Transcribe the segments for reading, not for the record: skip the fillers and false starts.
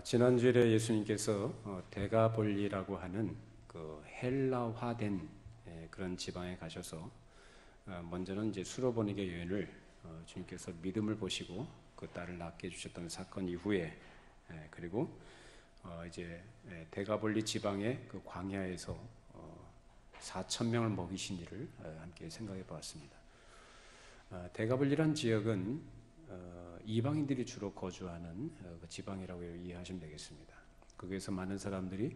지난주에 예수님께서 데가볼리라고 하는 그 헬라화된 그런 지방에 가셔서 먼저는 이제 수로보니게 여인을 주님께서 믿음을 보시고 그 딸을 낳게 해주셨던 사건 이후에 그리고 이제 데가볼리 지방의 그 광야에서 4천 명을 먹이신 일을 함께 생각해 보았습니다. 데가볼리란 지역은 이방인들이 주로 거주하는 그 지방이라고 이해하시면 되겠습니다. 거기에서 많은 사람들이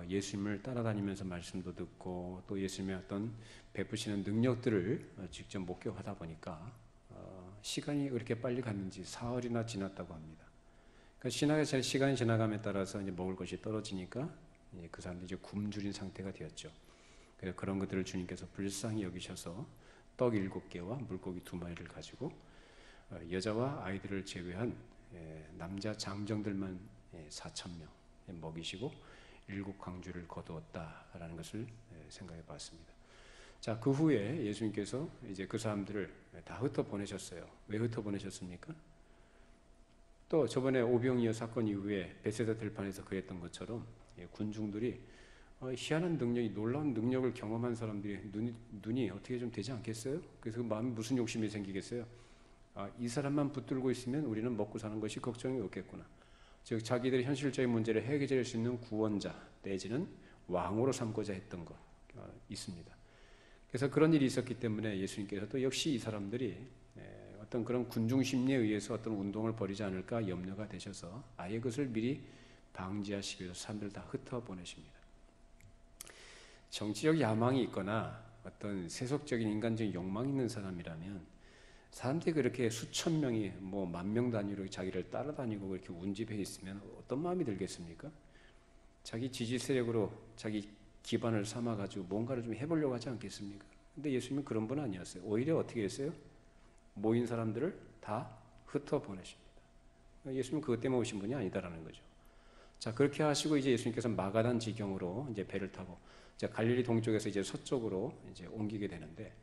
예수님을 따라다니면서 말씀도 듣고 또 예수님의 어떤 베푸시는 능력들을 직접 목격하다 보니까 시간이 그렇게 빨리 갔는지 사흘이나 지났다고 합니다. 그러니까 시간이 지나감에 따라서 이제 먹을 것이 떨어지니까 그 사람들이 이제 굶주린 상태가 되었죠. 그래서 그런 것들을 주님께서 불쌍히 여기셔서 떡 7개와 물고기 2마리를 가지고 여자와 아이들을 제외한 남자 장정들만 4,000명 먹이시고 7광주를 거두었다라는 것을 생각해 봤습니다. 자, 그 후에 예수님께서 이제 그 사람들을 다 흩어 보내셨어요. 왜 흩어 보내셨습니까? 또 저번에 오병이어 사건 이후에 베세다 들판에서 그랬던 것처럼 군중들이 희한한 능력이 놀라운 능력을 경험한 사람들이 눈이 어떻게 좀 되지 않겠어요? 그래서 그 마음에 무슨 욕심이 생기겠어요? 이 사람만 붙들고 있으면 우리는 먹고 사는 것이 걱정이 없겠구나. 즉 자기들의 현실적인 문제를 해결할 수 있는 구원자 내지는 왕으로 삼고자 했던 것 있습니다. 그래서 그런 일이 있었기 때문에 예수님께서 또 역시 이 사람들이 어떤 그런 군중 심리에 의해서 어떤 운동을 벌이지 않을까 염려가 되셔서 아예 그것을 미리 방지하시기 위해서 사람들을 다 흩어 보내십니다. 정치적 야망이 있거나 어떤 세속적인 인간적인 욕망이 있는 사람이라면 사람들이 그렇게 수천 명이 뭐 10,000명 단위로 자기를 따라다니고 그렇게 운집해 있으면 어떤 마음이 들겠습니까? 자기 지지 세력으로 자기 기반을 삼아가지고 뭔가를 좀 해보려고 하지 않겠습니까? 근데 예수님은 그런 분 아니었어요. 오히려 어떻게 했어요? 모인 사람들을 다 흩어 보내십니다. 예수님은 그것 때문에 오신 분이 아니다라는 거죠. 자, 그렇게 하시고 이제 예수님께서 마가단 지경으로 이제 배를 타고 이제 갈릴리 동쪽에서 이제 서쪽으로 이제 옮기게 되는데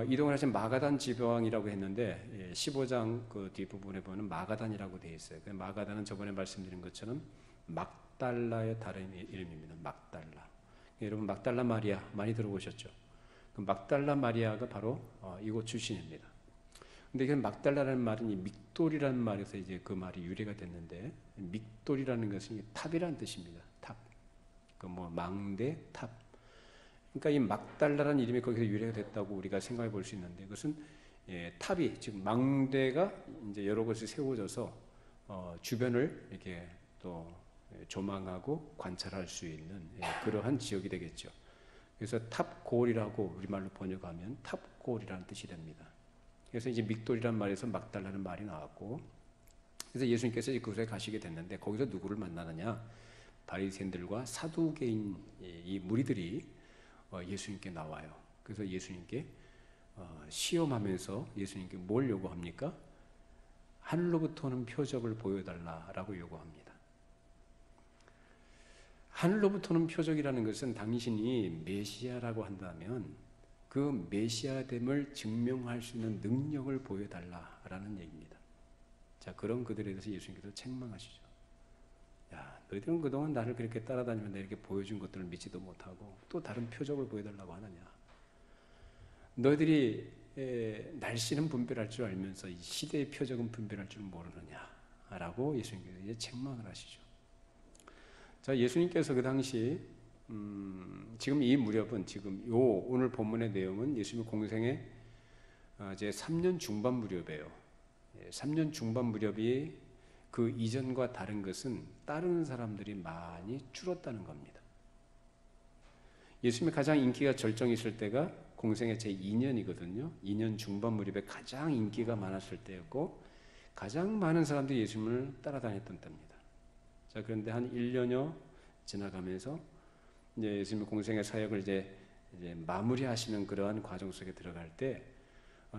이동을 하신 마가단 지방이라고 했는데 15장 그 뒷부분에 보면 마가단이라고 되어 있어요. 마가단은 저번에 말씀드린 것처럼 막달라의 다른 이름입니다. 막달라. 여러분 막달라 마리아 많이 들어보셨죠? 그 막달라 마리아가 바로 이곳 출신입니다. 근데 그 막달라라는 말은 이 믹돌이라는 말에서 이제 그 말이 유래가 됐는데 믹돌이라는 것은 탑이라는 뜻입니다. 탑. 그 뭐 망대 탑. 그러니까 이 막달라라는 이름이 거기서 유래가 됐다고 우리가 생각해 볼 수 있는데 그것은 탑이 즉 망대가 이제 여러 곳에 세워져서 주변을 이렇게 또 조망하고 관찰할 수 있는 그러한 지역이 되겠죠. 그래서 탑골이라고 우리말로 번역하면 탑골이라는 뜻이 됩니다. 그래서 이제 믹돌이라는 말에서 막달라는 말이 나왔고 그래서 예수님께서 그곳에 가시게 됐는데 거기서 누구를 만나느냐? 바리새인들과 사두개인 이 무리들이 예수님께 나와요. 그래서 예수님께 시험하면서 예수님께 뭘 요구합니까? 하늘로부터 오는 표적을 보여달라라고 요구합니다. 하늘로부터 오는 표적이라는 것은 당신이 메시아라고 한다면 그 메시아됨을 증명할 수 있는 능력을 보여달라라는 얘기입니다. 자, 그런 그들에 대해서 예수님께서 책망하시죠. 야, 너희들은 그동안 나를 그렇게 따라다니면서 이렇게 보여준 것들을 믿지도 못하고 또 다른 표적을 보여달라고 하느냐. 너희들이 날씨는 분별할 줄 알면서 이 시대의 표적은 분별할 줄 모르느냐라고 예수님께서 이제 책망을 하시죠. 자, 예수님께서 그 당시 지금 이 무렵은 지금 요 오늘 본문의 내용은 예수님의 공생의 이제 3년 중반 무렵이에요. 3년 중반 무렵이 그 이전과 다른 것은 따르는 사람들이 많이 줄었다는 겁니다. 예수님의 가장 인기가 절정이 있을 때가 공생의 제2년이거든요. 2년 중반 무렵에 가장 인기가 많았을 때였고 가장 많은 사람들이 예수님을 따라다녔던 때입니다. 자, 그런데 한 1년여 지나가면서 이제 예수님의 공생의 사역을 이제 마무리하시는 그러한 과정 속에 들어갈 때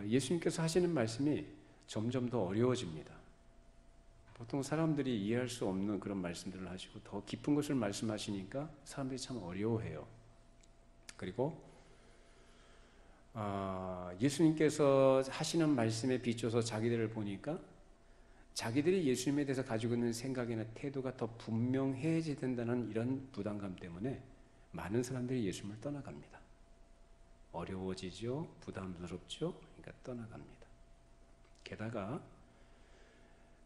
예수님께서 하시는 말씀이 점점 더 어려워집니다. 보통 사람들이 이해할 수 없는 그런 말씀들을 하시고 더 깊은 것을 말씀하시니까 사람들이 참 어려워해요. 그리고 예수님께서 하시는 말씀에 비춰서 자기들을 보니까 자기들이 예수님에 대해서 가지고 있는 생각이나 태도가 더 분명해져야 된다는 이런 부담감 때문에 많은 사람들이 예수님을 떠나갑니다. 어려워지죠. 부담스럽죠. 그러니까 떠나갑니다. 게다가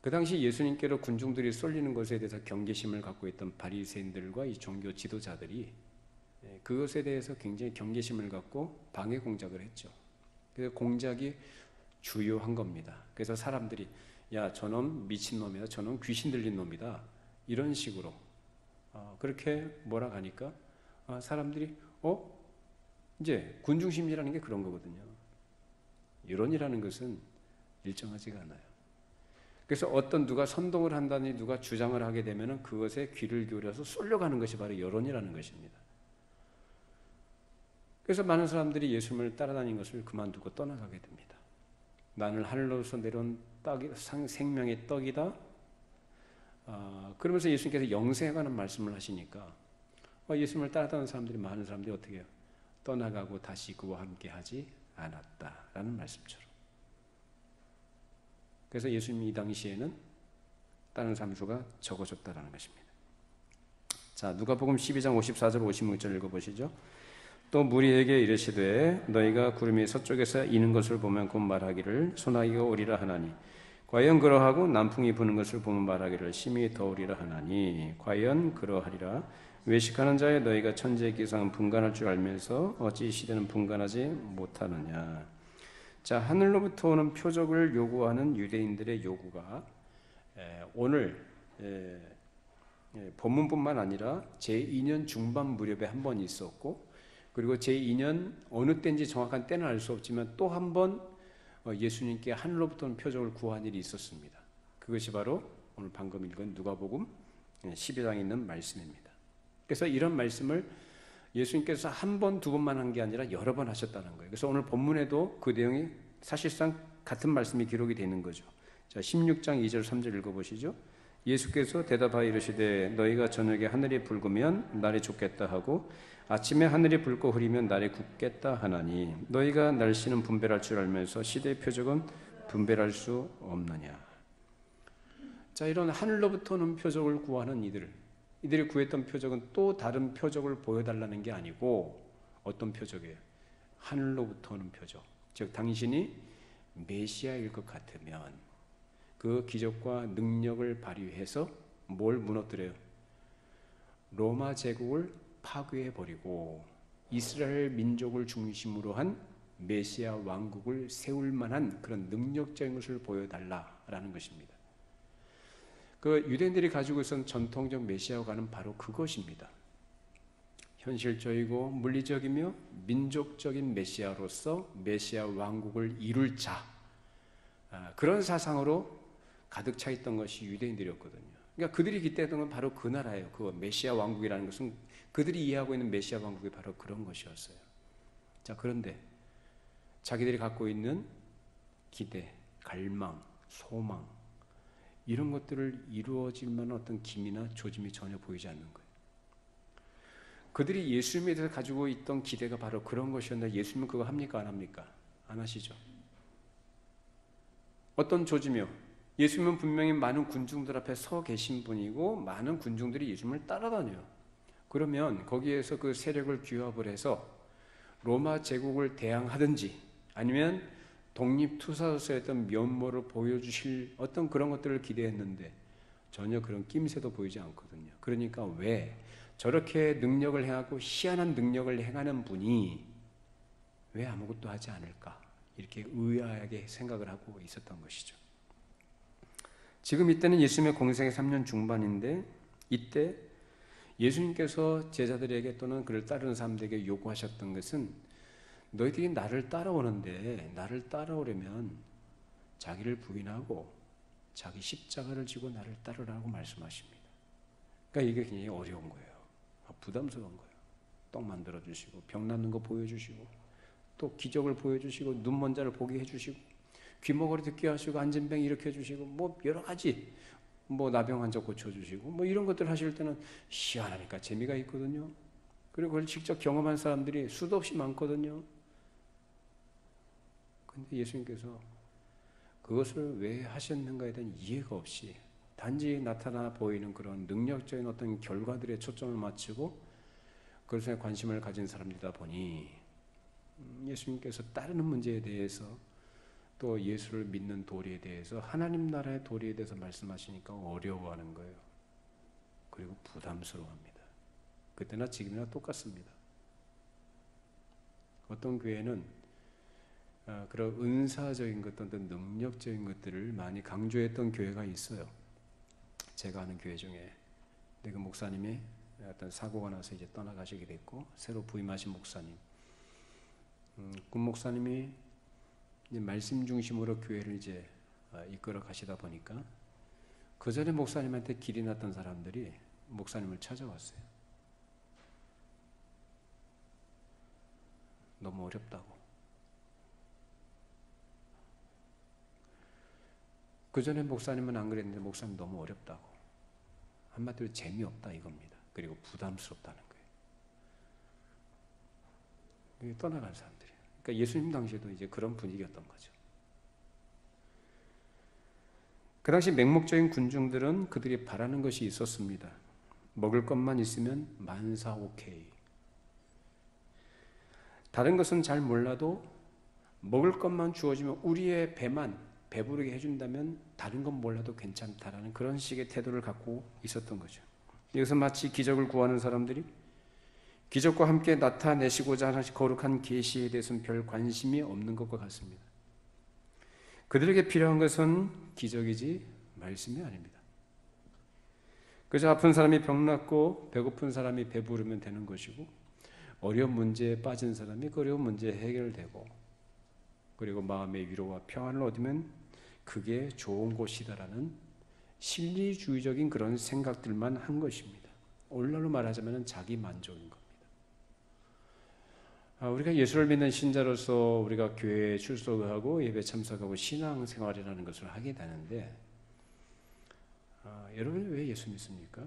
그 당시 예수님께로 군중들이 쏠리는 것에 대해서 경계심을 갖고 있던 바리새인들과 이 종교 지도자들이 그것에 대해서 굉장히 경계심을 갖고 방해 공작을 했죠. 그래서 공작이 주요한 겁니다. 그래서 사람들이 야, 저놈 미친놈이다. 저놈 귀신 들린 놈이다. 이런 식으로 그렇게 뭐라 하니까 사람들이 이제 군중심리라는 게 그런 거거든요. 여론이라는 것은 일정하지가 않아요. 그래서 어떤 누가 선동을 한다니 누가 주장을 하게 되면 그것에 귀를 기울여서 쏠려가는 것이 바로 여론이라는 것입니다. 그래서 많은 사람들이 예수님을 따라다닌 것을 그만두고 떠나가게 됩니다. 나는 하늘로서 내려온 떡이, 생명의 떡이다. 그러면서 예수님께서 영생에 관한 말씀을 하시니까 예수님을 따라다니는 사람들이, 많은 사람들이 어떻게 해요? 떠나가고 다시 그와 함께 하지 않았다라는 말씀처럼. 그래서 예수님이 이 당시에는 다른 사람 수가 적어졌다라는 것입니다. 자, 누가복음 12장 54절 56절 읽어보시죠. 또 무리에게 이르시되 너희가 구름이 서쪽에서 이는 것을 보면 곧 말하기를 소나기가 오리라 하나니 과연 그러하고 남풍이 부는 것을 보면 말하기를 심히 더우리라 하나니 과연 그러하리라. 외식하는 자여 너희가 천지의 기상은 분간할 줄 알면서 어찌 시대는 분간하지 못하느냐. 자, 하늘로부터 오는 표적을 요구하는 유대인들의 요구가 오늘 본문뿐만 아니라 제2년 중반 무렵에 한 번 있었고, 그리고 제2년 어느 때인지 정확한 때는 알 수 없지만 또 한 번 예수님께 하늘로부터 오는 표적을 구한 일이 있었습니다. 그것이 바로 오늘 방금 읽은 누가복음 12장에 있는 말씀입니다. 그래서 이런 말씀을 예수님께서 한 번, 두 번만 한 게 아니라 여러 번 하셨다는 거예요. 그래서 오늘 본문에도 그 내용이 사실상 같은 말씀이 기록이 되는 거죠. 자, 16장 2절 3절 읽어보시죠. 예수께서 대답하여 이르시되 너희가 저녁에 하늘이 붉으면 날이 좋겠다 하고 아침에 하늘이 붉고 흐리면 날이 굳겠다 하나니 너희가 날씨는 분별할 줄 알면서 시대의 표적은 분별할 수 없느냐. 자, 이런 하늘로부터 오는 표적을 구하는 이들이 구했던 표적은 또 다른 표적을 보여달라는 게 아니고 어떤 표적이에요? 하늘로부터 오는 표적. 즉 당신이 메시아일 것 같으면 그 기적과 능력을 발휘해서 뭘 무너뜨려요? 로마 제국을 파괴해버리고 이스라엘 민족을 중심으로 한 메시아 왕국을 세울 만한 그런 능력적인 것을 보여달라라는 것입니다. 그 유대인들이 가지고 있었던 전통적 메시아가는 바로 그것입니다. 현실적이고 물리적이며 민족적인 메시아로서 메시아 왕국을 이룰 자, 그런 사상으로 가득 차 있던 것이 유대인들이었거든요. 그러니까 그들이 기대했던 건 바로 그 나라예요. 그 메시아 왕국이라는 것은 그들이 이해하고 있는 메시아 왕국이 바로 그런 것이었어요. 자, 그런데 자기들이 갖고 있는 기대, 갈망, 소망, 이런 것들을 이루어질 만한 어떤 기미나 조짐이 전혀 보이지 않는 거예요. 그들이 예수님에 대해서 가지고 있던 기대가 바로 그런 것이었는데 예수님은 그거 합니까? 안 합니까? 안 하시죠. 어떤 조짐이요? 예수님은 분명히 많은 군중들 앞에 서 계신 분이고 많은 군중들이 예수님을 따라다녀요. 그러면 거기에서 그 세력을 규합을 해서 로마 제국을 대항하든지 아니면 독립투사로서였던 면모를 보여주실 어떤 그런 것들을 기대했는데 전혀 그런 낌새도 보이지 않거든요. 그러니까 왜 저렇게 능력을 행하고 희한한 능력을 행하는 분이 왜 아무것도 하지 않을까? 이렇게 의아하게 생각을 하고 있었던 것이죠. 지금 이때는 예수님의 공생의 3년 중반인데 이때 예수님께서 제자들에게 또는 그를 따르는 사람들에게 요구하셨던 것은 너희들이 나를 따라오는데 나를 따라오려면 자기를 부인하고 자기 십자가를 지고 나를 따르라고 말씀하십니다. 그러니까 이게 굉장히 어려운 거예요. 부담스러운 거예요. 떡 만들어주시고 병 낫는 거 보여주시고 또 기적을 보여주시고 눈 먼 자를 보게 해주시고 귀머거리 듣게 하시고 안진병 일으켜 주시고 뭐 여러 가지 뭐 나병 환자 고쳐주시고 뭐 이런 것들 하실 때는 희한하니까 재미가 있거든요. 그리고 그걸 직접 경험한 사람들이 수도 없이 많거든요. 근데 예수님께서 그것을 왜 하셨는가에 대한 이해가 없이 단지 나타나 보이는 그런 능력적인 어떤 결과들에 초점을 맞추고 그것에 관심을 가진 사람들이다 보니 예수님께서 따르는 문제에 대해서 또 예수를 믿는 도리에 대해서 하나님 나라의 도리에 대해서 말씀하시니까 어려워하는 거예요. 그리고 부담스러워합니다. 그때나 지금이나 똑같습니다. 어떤 교회는 그런 은사적인 것, 어떤 능력적인 것들을 많이 강조했던 교회가 있어요. 제가 아는 교회 중에 그 목사님이 어떤 사고가 나서 이제 떠나가시게 됐고 새로 부임하신 목사님, 그 목사님이 이제 말씀 중심으로 교회를 이제 이끌어 가시다 보니까 그 전에 목사님한테 길이 났던 사람들이 목사님을 찾아왔어요. 너무 어렵다고. 그 전에 목사님은 안 그랬는데 목사님 너무 어렵다고. 한마디로 재미없다 이겁니다. 그리고 부담스럽다는 거예요. 떠나간 사람들이에요. 그러니까 예수님 당시에도 이제 그런 분위기였던 거죠. 그 당시 맹목적인 군중들은 그들이 바라는 것이 있었습니다. 먹을 것만 있으면 만사 오케이. 다른 것은 잘 몰라도 먹을 것만 주어지면 우리의 배만 배부르게 해준다면 다른 건 몰라도 괜찮다라는 그런 식의 태도를 갖고 있었던 거죠. 여기서 마치 기적을 구하는 사람들이 기적과 함께 나타내시고자 하는 거룩한 계시에 대해서는 별 관심이 없는 것과 같습니다. 그들에게 필요한 것은 기적이지 말씀이 아닙니다. 그저 아픈 사람이 병 낫고 배고픈 사람이 배부르면 되는 것이고 어려운 문제에 빠진 사람이 그 어려운 문제 해결되고 그리고 마음의 위로와 평안을 얻으면 그게 좋은 곳이다라는 실리주의적인 그런 생각들만 한 것입니다. 오늘날로 말하자면 자기 만족인 겁니다. 우리가 예수를 믿는 신자로서 우리가 교회에 출석하고 예배 참석하고 신앙생활이라는 것을 하게 되는데 여러분은 왜 예수 믿습니까?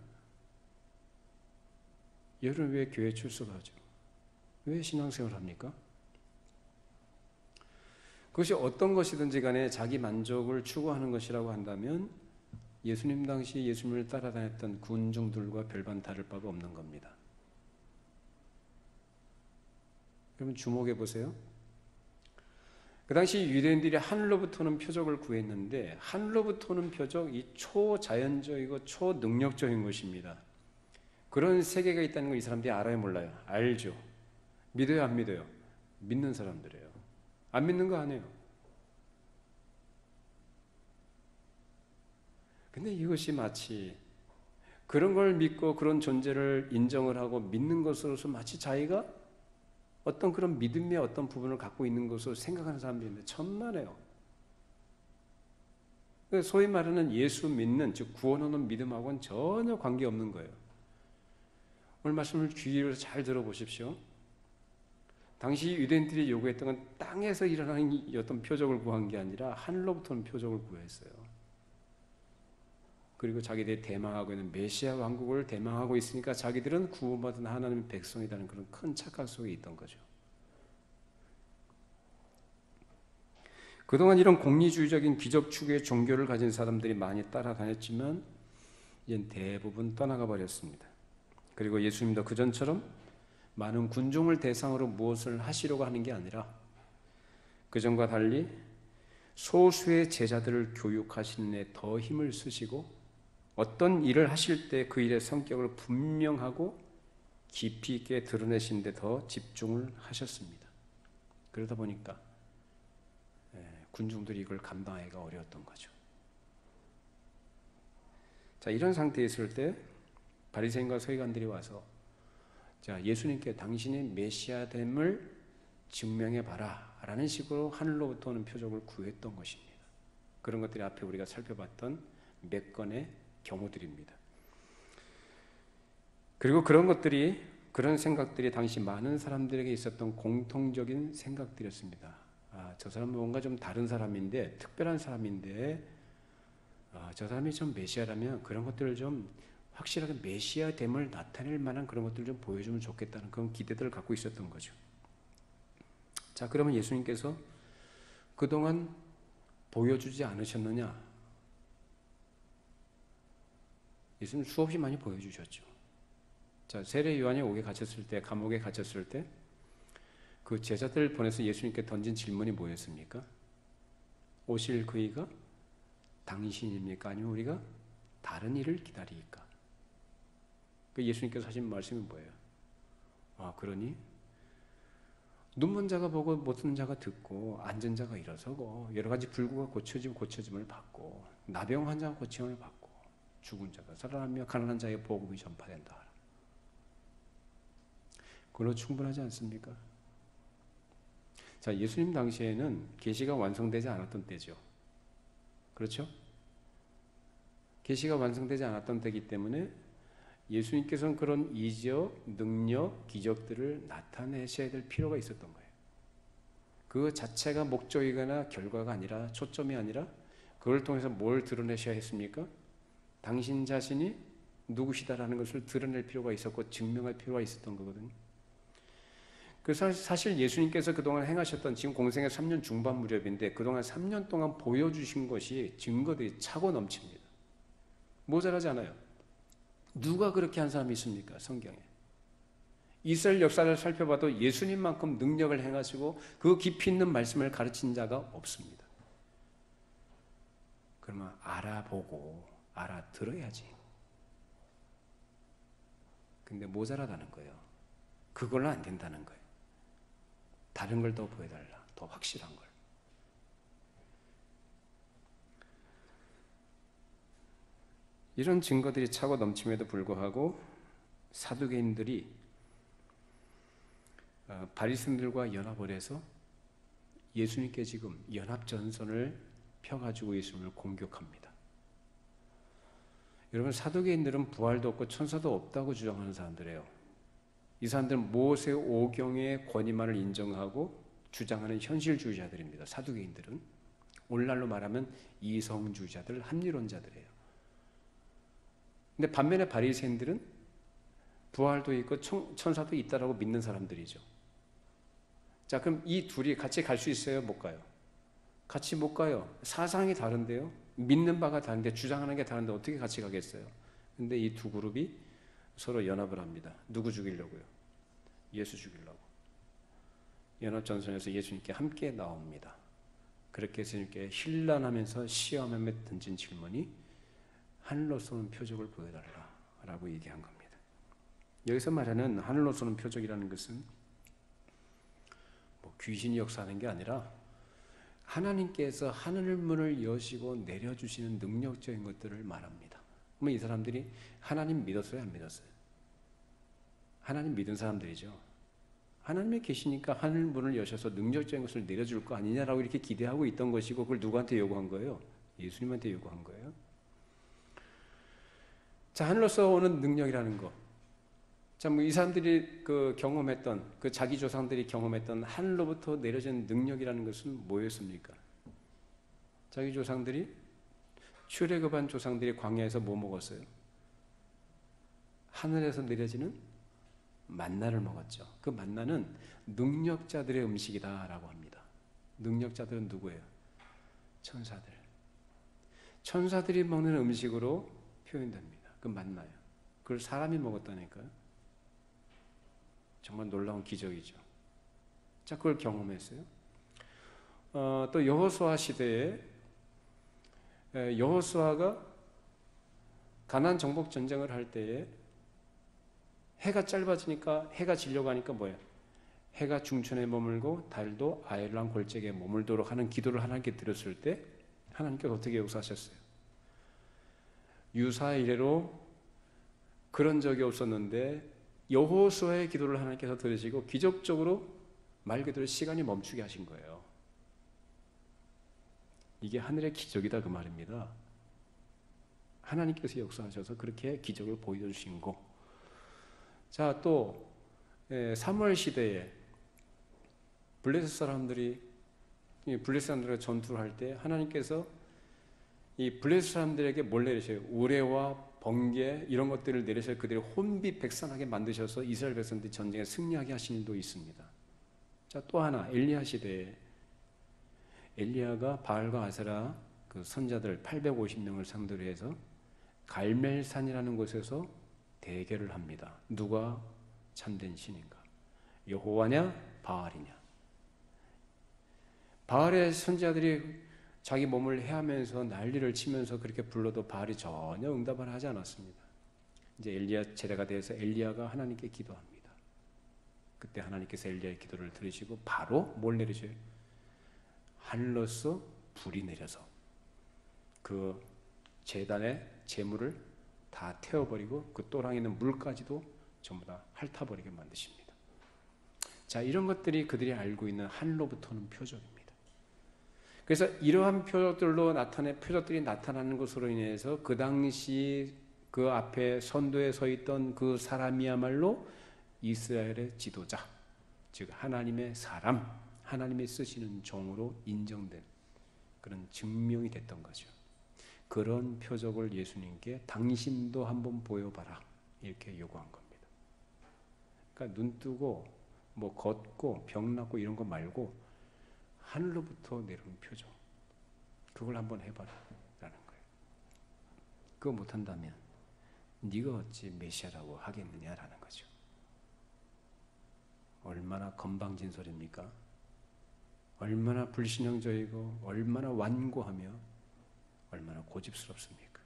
여러분은 왜 교회에 출석하죠? 왜 신앙생활을 합니까? 그것이 어떤 것이든지 간에 자기 만족을 추구하는 것이라고 한다면 예수님 당시 예수님을 따라다녔던 군중들과 별반 다를 바가 없는 겁니다. 여러분 주목해 보세요. 그 당시 유대인들이 하늘로부터 오는 표적을 구했는데 하늘로부터 오는 표적, 이 초자연적이고 초능력적인 것입니다. 그런 세계가 있다는 걸 이 사람들이 알아요 몰라요? 알죠. 믿어요 안 믿어요? 믿는 사람들이에요. 안 믿는 거 아니에요. 근데 이것이 마치 그런 걸 믿고 그런 존재를 인정을 하고 믿는 것으로서 마치 자기가 어떤 그런 믿음의 어떤 부분을 갖고 있는 것으로 생각하는 사람들인데 천만에요. 소위 말하는 예수 믿는 즉 구원 얻는 믿음하고는 전혀 관계없는 거예요. 오늘 말씀을 귀로 잘 들어보십시오. 당시 유대인들이 요구했던 건 땅에서 일어나는 어떤 표적을 구한 게 아니라 하늘로부터는 표적을 구했어요. 그리고 자기들이 대망하고 있는 메시아 왕국을 대망하고 있으니까 자기들은 구원받은 하나님의 백성이라는 그런 큰 착각 속에 있던 거죠. 그동안 이런 공리주의적인 기적 추구의 종교를 가진 사람들이 많이 따라다녔지만 이제 대부분 떠나가 버렸습니다. 그리고 예수님도 그전처럼 많은 군중을 대상으로 무엇을 하시려고 하는 게 아니라 그전과 달리 소수의 제자들을 교육하시는 데 더 힘을 쓰시고 어떤 일을 하실 때 그 일의 성격을 분명하고 깊이 있게 드러내신 데 더 집중을 하셨습니다. 그러다 보니까 군중들이 이걸 감당하기가 어려웠던 거죠. 자, 이런 상태에 있을 때 바리새인과 서기관들이 와서 자, 예수님께 당신의 메시아됨을 증명해 봐라 라는 식으로 하늘로부터 오는 표적을 구했던 것입니다. 그런 것들이 앞에 우리가 살펴봤던 몇 건의 경우들입니다. 그리고 그런 생각들이 당시 많은 사람들에게 있었던 공통적인 생각들이었습니다. 저 사람은 뭔가 좀 다른 사람인데 특별한 사람인데 저 사람이 좀 메시아라면 그런 것들을 좀 확실하게 메시아됨을 나타낼 만한 그런 것들을 좀 보여주면 좋겠다는 그런 기대들을 갖고 있었던 거죠. 자, 그러면 예수님께서 그동안 보여주지 않으셨느냐? 예수님 수없이 많이 보여주셨죠. 자, 세례 요한이 감옥에 갇혔을 때 그 제자들 보내서 예수님께 던진 질문이 뭐였습니까? 오실 그이가 당신입니까? 아니면 우리가 다른 일을 기다리니까? 그 예수님께서 하신 말씀이 뭐예요? 그러니 눈먼 자가 보고 못 듣는 자가 듣고 앉은 자가 일어서고 여러 가지 불구가 고쳐짐을 받고 나병 환자가 고침을 받고 죽은 자가 살아나며 가난한 자에게 복음이 전파된다. 그걸로 충분하지 않습니까? 자, 예수님 당시에는 계시가 완성되지 않았던 때죠. 그렇죠? 계시가 완성되지 않았던 때이기 때문에 예수님께서는 그런 이적, 능력, 기적들을 나타내셔야 될 필요가 있었던 거예요. 그 자체가 목적이거나 결과가 아니라, 초점이 아니라 그걸 통해서 뭘 드러내셔야 했습니까? 당신 자신이 누구시다라는 것을 드러낼 필요가 있었고 증명할 필요가 있었던 거거든요. 그래서 사실 예수님께서 그동안 행하셨던, 지금 공생의 3년 중반 무렵인데 그동안 3년 동안 보여주신 것이 증거들이 차고 넘칩니다. 모자라지 않아요. 누가 그렇게 한 사람이 있습니까? 성경에. 이스라엘 역사를 살펴봐도 예수님만큼 능력을 행하시고 그 깊이 있는 말씀을 가르친 자가 없습니다. 그러면 알아보고 알아들어야지. 근데 모자라다는 거예요. 그걸로 안 된다는 거예요. 다른 걸 더 보여달라. 더 확실한 걸. 이런 증거들이 차고 넘침에도 불구하고 사두개인들이 바리새인들과 연합을 해서 예수님께 지금 연합전선을 펴가지고 예수님을 공격합니다. 여러분, 사두개인들은 부활도 없고 천사도 없다고 주장하는 사람들이에요. 이 사람들은 모세 오경의 권위만을 인정하고 주장하는 현실주의자들입니다. 사두개인들은 오늘날로 말하면 이성주의자들, 합리론자들이에요. 근데 반면에 바리새인들은 부활도 있고 천사도 있다라고 믿는 사람들이죠. 자, 그럼 이 둘이 같이 갈 수 있어요? 못 가요? 같이 못 가요. 사상이 다른데요. 믿는 바가 다른데, 주장하는 게 다른데 어떻게 같이 가겠어요? 근데 이 두 그룹이 서로 연합을 합니다. 누구 죽이려고요? 예수 죽이려고. 연합전선에서 예수님께 함께 나옵니다. 그렇게 예수님께 신란하면서 시험하며 던진 질문이 하늘로 쏘는 표적을 보여달라라고 얘기한 겁니다. 여기서 말하는 하늘로 쏘는 표적이라는 것은 귀신이 역사하는 게 아니라 하나님께서 하늘 문을 여시고 내려주시는 능력적인 것들을 말합니다. 그러면 이 사람들이 하나님 믿었어요? 안 믿었어요? 하나님 믿은 사람들이죠. 하나님이 계시니까 하늘 문을 여셔서 능력적인 것을 내려줄 거 아니냐라고 이렇게 기대하고 있던 것이고, 그걸 누구한테 요구한 거예요? 예수님한테 요구한 거예요. 자, 하늘로서 오는 능력이라는 거. 자, 이 사람들이 경험했던, 자기 조상들이 경험했던 하늘로부터 내려진 능력이라는 것은 뭐였습니까? 자기 조상들이, 출애굽한 조상들이 광야에서 뭐 먹었어요? 하늘에서 내려지는 만나를 먹었죠. 그 만나는 능력자들의 음식이다라고 합니다. 능력자들은 누구예요? 천사들. 천사들이 먹는 음식으로 표현됩니다. 그 만나요. 그걸 사람이 먹었다니까요. 정말 놀라운 기적이죠. 자, 그걸 경험했어요. 또 여호수아 시대에 여호수아가 가나안 정복 전쟁을 할 때에 해가 짧아지니까, 해가 지려고 하니까 뭐예요? 해가 중천에 머물고 달도 아열랑 골짜기에 머물도록 하는 기도를 하나님께 드렸을 때 하나님께서 어떻게 역사하셨어요? 유사 이래로 그런 적이 없었는데 여호수아의 기도를 하나님께서 들으시고 기적적으로 말 그대로 시간이 멈추게 하신 거예요. 이게 하늘의 기적이다 그 말입니다. 하나님께서 역사하셔서 그렇게 기적을 보여주신 거. 자, 또 사무엘 시대에 블레셋 사람들과 전투를 할 때 하나님께서 이 블레셋 사람들에게 뭘 내리셔요? 우레와 번개 이런 것들을 내리셔서 그들이 혼비백산하게 만드셔서 이스라엘 백성들이 전쟁에 승리하게 하신 일도 있습니다. 자, 또 하나 엘리야 시대에 엘리야가 바알과 아세라 그 선자들 850명을 상대로 해서 갈멜산이라는 곳에서 대결을 합니다. 누가 참된 신인가? 여호와냐 바알이냐? 바알의 선지자들이 자기 몸을 헤아면서 난리를 치면서 그렇게 불러도 바알이 전혀 응답을 하지 않았습니다. 이제 엘리야 제대가 돼서 엘리야가 하나님께 기도합니다. 그때 하나님께서 엘리야의 기도를 들으시고 바로 뭘 내리셔요? 하늘로서 불이 내려서 그 제단의 재물을 다 태워버리고 그 또랑에 있는 물까지도 전부 다 핥아버리게 만드십니다. 자, 이런 것들이 그들이 알고 있는 하늘로부터 오는 표적입니다. 그래서 이러한 표적들이 나타나는 것으로 인해서 그 당시 그 앞에 선도에 서 있던 그 사람이야말로 이스라엘의 지도자, 즉 하나님의 사람, 하나님이 쓰시는 종으로 인정된 그런 증명이 됐던 거죠. 그런 표적을 예수님께 당신도 한번 보여봐라 이렇게 요구한 겁니다. 그러니까 눈 뜨고 뭐 걷고 병 낫고 이런 거 말고 하늘로부터 내려온 표적, 그걸 한번 해봐라 라는 거예요. 그거 못한다면 네가 어찌 메시아라고 하겠느냐라는 거죠. 얼마나 건방진소리입니까? 얼마나 불신앙적이고 얼마나 완고하며 얼마나 고집스럽습니까?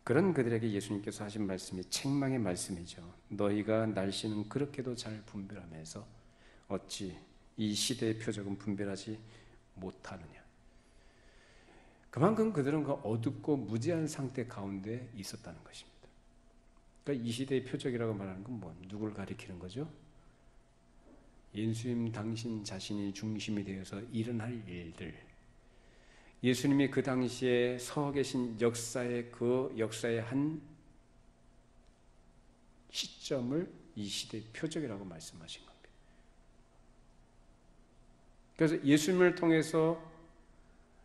그런 그들에게 예수님께서 하신 말씀이 책망의 말씀이죠. 너희가 날씨는 그렇게도 잘 분별하면서 어찌 이 시대의 표적은 분별하지 못하느냐. 그만큼 그들은 그 어둡고 무지한 상태 가운데 있었다는 것입니다. 그러니까 이 시대의 표적이라고 말하는 건 뭐 누굴 가리키는 거죠? 예수님 당신 자신이 중심이 되어서 일어날 일들, 예수님이 그 당시에 서 계신 역사의 한 시점을 이 시대의 표적이라고 말씀하신 겁니다. 그래서 예수님을 통해서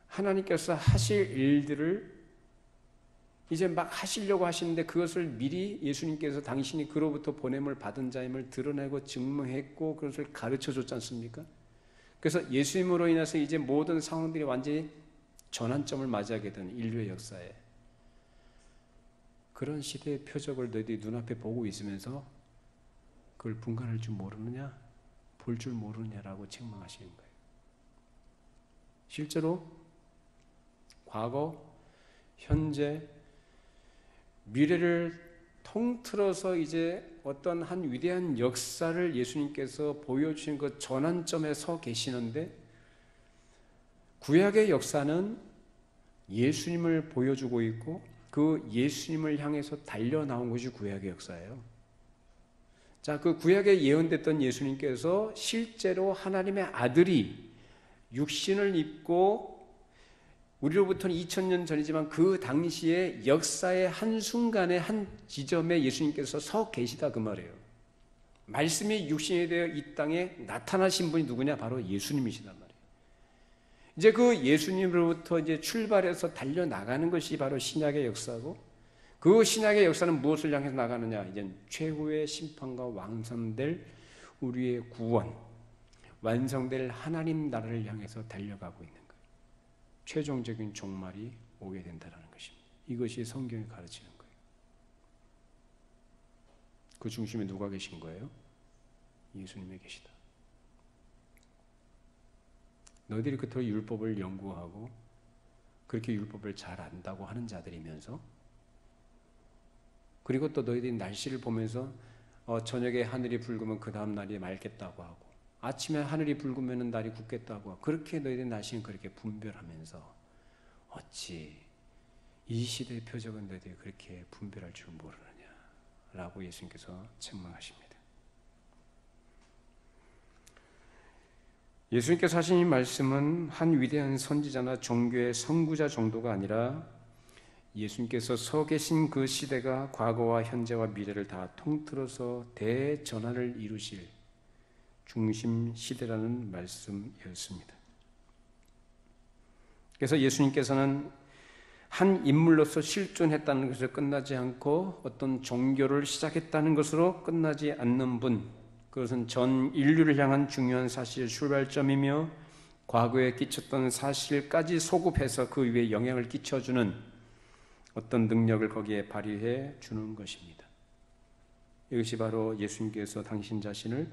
하나님께서 하실 일들을 이제 막 하시려고 하시는데 그것을 미리 예수님께서 당신이 그로부터 보냄을 받은 자임을 드러내고 증명했고 그것을 가르쳐 줬지 않습니까? 그래서 예수님으로 인해서 이제 모든 상황들이 완전히 전환점을 맞이하게 된 인류의 역사에 그런 시대의 표적을 너희들이 눈앞에 보고 있으면서 그걸 분간할 줄 모르느냐? 볼 줄 모르느냐라고 책망하시는 거예요. 실제로 과거, 현재, 미래를 통틀어서 이제 어떤 한 위대한 역사를 예수님께서 보여주신 그 전환점에 서 계시는데 구약의 역사는 예수님을 보여주고 있고 그 예수님을 향해서 달려나온 것이 구약의 역사예요. 자, 그 구약에 예언됐던 예수님께서 실제로 하나님의 아들이 육신을 입고 우리로부터는 2000년 전이지만 그 당시에 역사의 한순간에 한 지점에 예수님께서 서 계시다 그 말이에요. 말씀이 육신이 되어 이 땅에 나타나신 분이 누구냐? 바로 예수님이시단 말이에요. 이제 그 예수님으로부터 이제 출발해서 달려나가는 것이 바로 신약의 역사고 그 신약의 역사는 무엇을 향해서 나가느냐? 이제 최후의 심판과 완성될 우리의 구원, 완성될 하나님 나라를 향해서 달려가고 있는 거예요. 최종적인 종말이 오게 된다는 것입니다. 이것이 성경이 가르치는 거예요. 그 중심에 누가 계신 거예요? 예수님이 계시다. 너희들이 그토록 율법을 연구하고 그렇게 율법을 잘 안다고 하는 자들이면서 그리고 또 너희들이 날씨를 보면서 저녁에 하늘이 붉으면 그 다음 날이 맑겠다고 하고 아침에 하늘이 붉으면 날이 굳겠다고 하고 그렇게 너희들의 날씨는 그렇게 분별하면서 어찌 이 시대의 표적은 너희들이 그렇게 분별할 줄 모르느냐라고 예수님께서 책망하십니다. 예수님께서 하신 이 말씀은 한 위대한 선지자나 종교의 선구자 정도가 아니라 예수님께서 서 계신 그 시대가 과거와 현재와 미래를 다 통틀어서 대전환을 이루실 중심 시대라는 말씀이었습니다. 그래서 예수님께서는 한 인물로서 실존했다는 것으로 끝나지 않고 어떤 종교를 시작했다는 것으로 끝나지 않는 분, 그것은 전 인류를 향한 중요한 사실의 출발점이며 과거에 끼쳤던 사실까지 소급해서 그 위에 영향을 끼쳐주는 어떤 능력을 거기에 발휘해 주는 것입니다. 이것이 바로 예수님께서 당신 자신을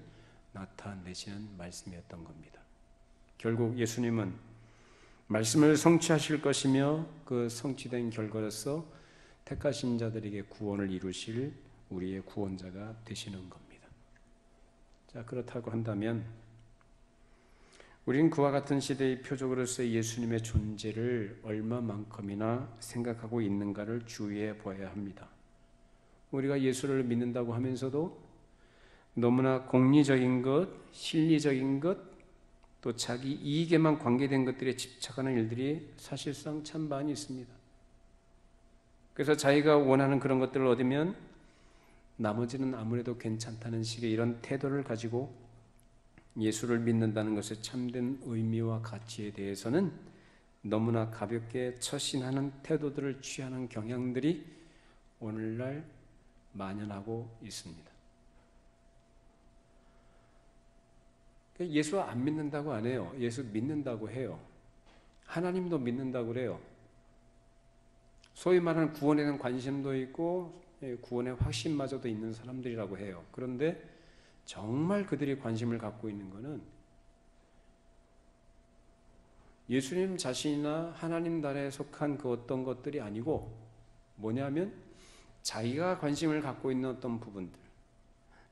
나타내시는 말씀이었던 겁니다. 결국 예수님은 말씀을 성취하실 것이며 그 성취된 결과로서 택하신 자들에게 구원을 이루실 우리의 구원자가 되시는 겁니다. 자, 그렇다고 한다면 우리는 그와 같은 시대의 표적으로서의 예수님의 존재를 얼마만큼이나 생각하고 있는가를 주의해 보아야 합니다. 우리가 예수를 믿는다고 하면서도 너무나 공리적인 것, 실리적인 것, 또 자기 이익에만 관계된 것들에 집착하는 일들이 사실상 참 많이 있습니다. 그래서 자기가 원하는 그런 것들을 얻으면 나머지는 아무래도 괜찮다는 식의 이런 태도를 가지고 예수를 믿는다는 것의 참된 의미와 가치에 대해서는 너무나 가볍게 처신하는 태도들을 취하는 경향들이 오늘날 만연하고 있습니다. 예수 안 믿는다고 안 해요. 예수 믿는다고 해요. 하나님도 믿는다고 그래요. 소위 말하는 구원에 대한 관심도 있고 구원의 확신마저도 있는 사람들이라고 해요. 그런데 정말 그들이 관심을 갖고 있는 것은 예수님 자신이나 하나님 나라에 속한 그 어떤 것들이 아니고 뭐냐면 자기가 관심을 갖고 있는 어떤 부분들,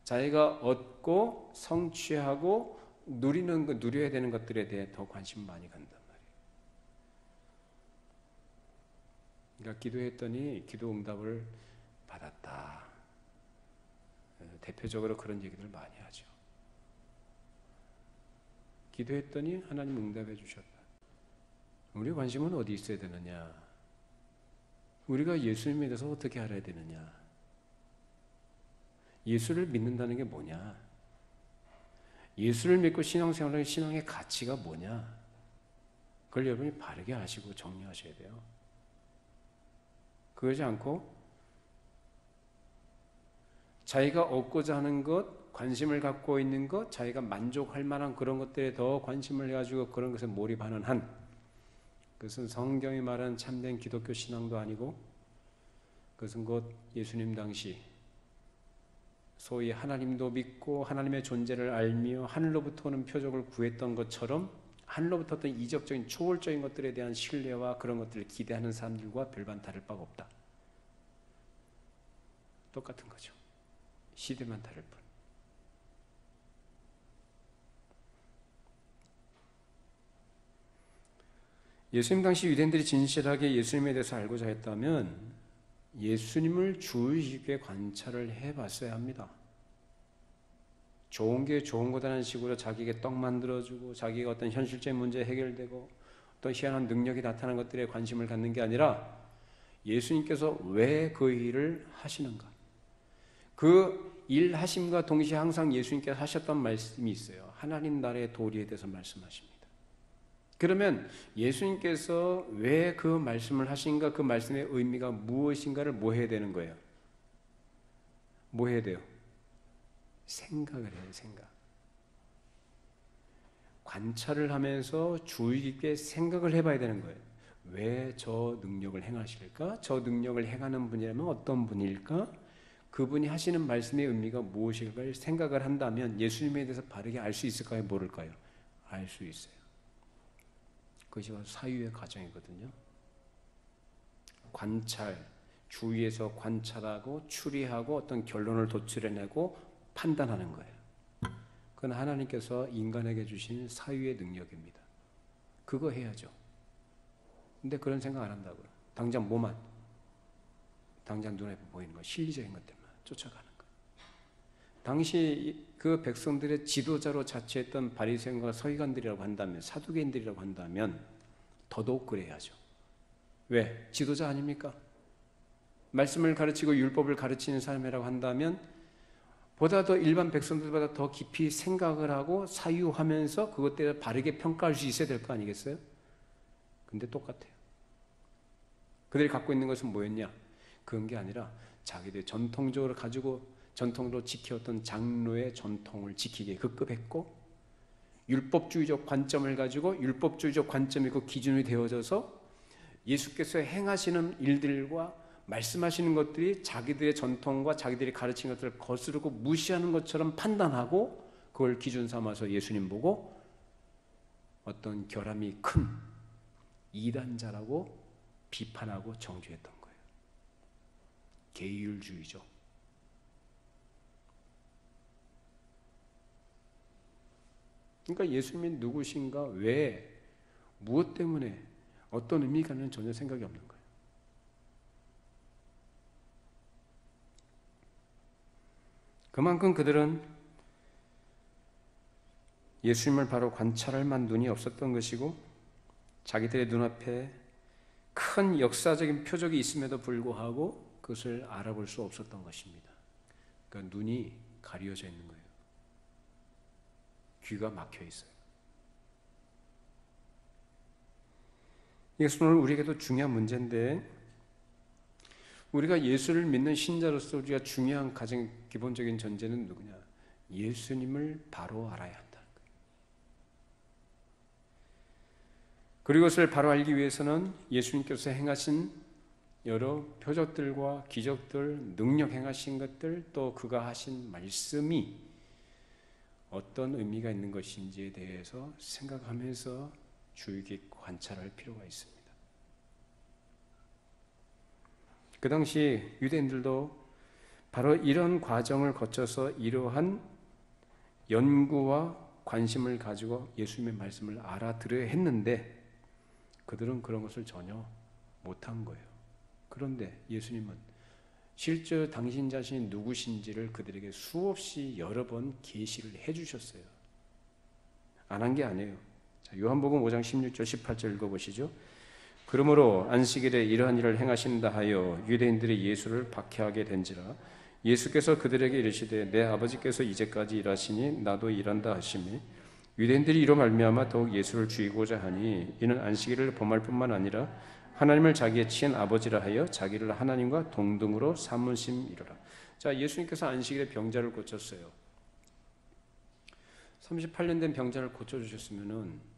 자기가 얻고 성취하고 누려야 되는 것들에 대해 더 관심 많이 간단 말이에요. 그러니까 기도했더니 기도 응답을 받았다. 대표적으로 그런 얘기들 많이 하죠. 기도했더니 하나님 응답해 주셨다. 우리 관심은 어디 있어야 되느냐? 우리가 예수님에 대해서 어떻게 알아야 되느냐? 예수를 믿는다는 게 뭐냐? 예수를 믿고 신앙생활하는 신앙의 가치가 뭐냐? 그걸 여러분이 바르게 아시고 정리하셔야 돼요. 그러지 않고 자기가 얻고자 하는 것, 관심을 갖고 있는 것, 자기가 만족할 만한 그런 것들에 더 관심을 해가지고 그런 것에 몰입하는 한, 그것은 성경이 말하는 참된 기독교 신앙도 아니고 그것은 곧 예수님 당시 소위 하나님도 믿고 하나님의 존재를 알며 하늘로부터 오는 표적을 구했던 것처럼 하늘로부터 어떤 이적적인 초월적인 것들에 대한 신뢰와 그런 것들을 기대하는 사람들과 별반 다를 바가 없다. 똑같은 거죠. 시대만 다를 뿐. 예수님 당시 유대인들이 진실하게 예수님에 대해서 알고자 했다면 예수님을 주의 깊게 관찰을 해봤어야 합니다. 좋은 게 좋은 거다라는 식으로 자기에게 떡 만들어주고 자기가 어떤 현실적인 문제 해결되고 또 희한한 능력이 나타나는 것들에 관심을 갖는 게 아니라 예수님께서 왜 그 일을 하시는가? 그 일하심과 동시에 항상 예수님께서 하셨던 말씀이 있어요. 하나님 나라의 도리에 대해서 말씀하십니다. 그러면 예수님께서 왜 그 말씀을 하신가, 그 말씀의 의미가 무엇인가를 뭐 해야 되는 거예요? 뭐 해야 돼요? 생각을 해요, 생각. 관찰을 하면서 주의 깊게 생각을 해봐야 되는 거예요. 왜 저 능력을 행하실까? 저 능력을 행하는 분이라면 어떤 분일까? 그분이 하시는 말씀의 의미가 무엇일까를 생각을 한다면 예수님에 대해서 바르게 알 수 있을까요? 모를까요? 알 수 있어요. 그것이 바로 사유의 과정이거든요. 관찰, 주위에서 관찰하고 추리하고 어떤 결론을 도출해내고 판단하는 거예요. 그건 하나님께서 인간에게 주신 사유의 능력입니다. 그거 해야죠. 근데 그런 생각 안 한다고요. 당장 뭐만, 당장 눈에 보이는 거, 실리적인 것들만 쫓아가는 거예요. 당시 그 백성들의 지도자로 자처했던 바리새인과 서기관들이라고 한다면, 사두개인들이라고 한다면 더더욱 그래야죠. 왜? 지도자 아닙니까? 말씀을 가르치고 율법을 가르치는 사람이라고 한다면 보다 더 일반 백성들보다 더 깊이 생각을 하고 사유하면서 그것들을 바르게 평가할 수 있어야 될 거 아니겠어요? 근데 똑같아요. 그들이 갖고 있는 것은 뭐였냐? 그런 게 아니라 자기들 전통적으로 가지고 전통으로 지켰던 장로의 전통을 지키게 급급했고, 율법주의적 관점을 가지고 율법주의적 관점이 그 기준이 되어져서 예수께서 행하시는 일들과 말씀하시는 것들이 자기들의 전통과 자기들이 가르친 것들을 거스르고 무시하는 것처럼 판단하고, 그걸 기준 삼아서 예수님 보고 어떤 결함이 큰 이단자라고 비판하고 정죄했던 거예요. 계율주의죠. 그러니까 예수님이 누구신가, 왜, 무엇 때문에, 어떤 의미가는 전혀 생각이 없는 거예요. 그만큼 그들은 예수님을 바로 관찰할 만 눈이 없었던 것이고, 자기들의 눈앞에 큰 역사적인 표적이 있음에도 불구하고 그것을 알아볼 수 없었던 것입니다. 그러니까 눈이 가려져 있는 거예요. 귀가 막혀 있어요. 이것은 오늘 우리에게도 중요한 문제인데, 우리가 예수를 믿는 신자로서 우리가 중요한 가장 기본적인 전제는 누구냐? 예수님을 바로 알아야 한다는 거예요. 그리고 그것을 바로 알기 위해서는 예수님께서 행하신 여러 표적들과 기적들, 능력 행하신 것들, 또 그가 하신 말씀이 어떤 의미가 있는 것인지에 대해서 생각하면서 주의 깊게 관찰할 필요가 있습니다. 그 당시 유대인들도 바로 이런 과정을 거쳐서 이러한 연구와 관심을 가지고 예수님의 말씀을 알아들어야 했는데, 그들은 그런 것을 전혀 못한 거예요. 그런데 예수님은 실제 당신 자신이 누구신지를 그들에게 수없이 여러 번 계시를 해주셨어요. 안 한 게 아니에요. 자, 요한복음 5장 16절 18절 읽어보시죠. 그러므로 안식일에 이러한 일을 행하신다 하여 유대인들이 예수를 박해하게 된지라. 예수께서 그들에게 이르시되 내 아버지께서 이제까지 일하시니 나도 일한다 하시매, 유대인들이 이로 말미암아 더욱 예수를 죽이고자 하니 이는 안식일을 범할 뿐만 아니라 하나님을 자기의 친히 아버지라 하여 자기를 하나님과 동등으로 삼으심이로라. 자, 예수님께서 안식일에 병자를 고쳤어요. 38년 된 병자를 고쳐주셨으면은